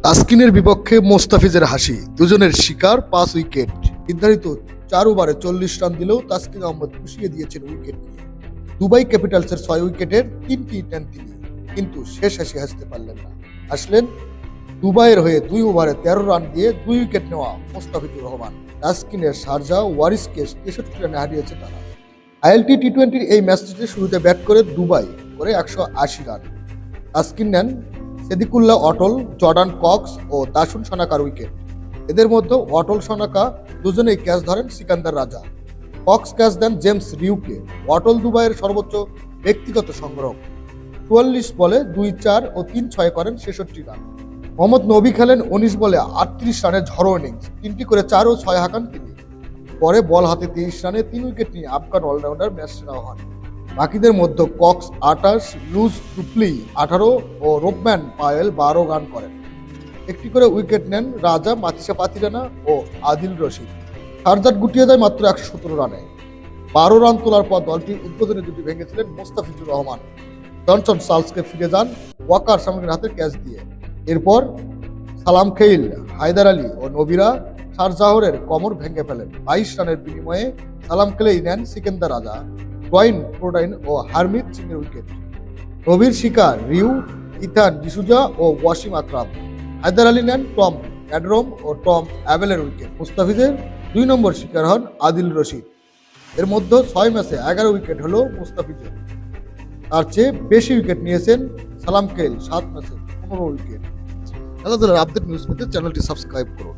তাসকিনের বিপক্ষে মোস্তাফিজের হাসি, দুজনের শিকার 5 উইকেট। নির্ধারিত 4 ওভারে 40 রান দিলেও তাসকিন আহমেদ পুষিয়ে দিয়েছেন উইকেট নিয়ে। দুবাই ক্যাপিটালসের 6 উইকেটের 3টি নেন তিনি, কিন্তু শেষ হাসি হাসতে পারলেন না। আসলেন দুবাইয়ের হয়ে 2 ওভারে 13 রান দিয়ে 2 উইকেট নেওয়া মোস্তাফিজুর রহমান। তাসকিনের শারজা ওয়ারিসকে 63 রানে হারিয়েছে তারা। আইএলটি টি-20-র এই ম্যাচটিতে শুরুতে ব্যাট করে দুবাই করে 180 রান। তাসকিন নেন সেদিকুল্লাহ অটল, জর্ডান কক্স ও দাসুন সানাকার উইকেট। এদের মধ্যে অটল সানাকা দুজনেই ক্যাচ ধরেন সিকান্দার রাজা। কক্স ক্যাচ দেন জেমস রিউকে। অটল দুবাইয়ের সর্বোচ্চ ব্যক্তিগত সংগ্রহ। 44 বলে 2-4 ও 3-6 করেন 66 রান। মোহাম্মদ নবী খেলেন 19 বলে 38 রানের ঝড়ো ইনিংস, 3টি করে 4 ও 6 হাঁকান তিনি। পরে বল হাতে 23 রানে 3 উইকেট নিয়ে আফগান অলরাউন্ডার ম্যাচ সেরা হন। বাকিদের মধ্যে কক্স 28, লুজ টুপলি 18 ও রোবম্যান পায়েল 12 রান করেন। একটি করে উইকেট নেন রাজা, মাতিসা পাতিরানা ও আদিল রশিদ। শারজাট গুটিয়ে যায় মাত্র 117 রানে। 12 রান তোলার পর দলটির উদ্বোধনী জুটি ভেঙেছিলেন মোস্তাফিজুর রহমান। জনসন চার্লসকে ফিরে যান ওয়াকার সামগ্রীর হাতে ক্যাচ দিয়ে। এরপর সালাম খেইল, হায়দার আলী ও নবীরা শারজাহরের কোমর ভেঙে ফেলেন। 22 রানের বিনিময়ে সালাম খেলেই নেন সিকান্দার রাজা, ডোয়াইন প্রোডাইন ও হারমিত সিংয়ের উইকেট। নবীর শিকার রিউ, ইথান ডিসুজা ও ওয়াসিম আকরাম। হায়দার আলী নেন টম অ্যাডরম ও টম অ্যাবেলের উইকেট। মুস্তাফিজের 2 নম্বর শিকার হন আদিল রশিদ। এর মধ্যে 6 ম্যাচে 11 উইকেট হলো মুস্তাফিজের। তার চেয়ে বেশি উইকেট নিয়েছেন সালাম খেইল, 7 ম্যাচে 15 উইকেট। খেলাধুলার আপডেট নিউজ পেতে চ্যানেলটি সাবস্ক্রাইব করুন।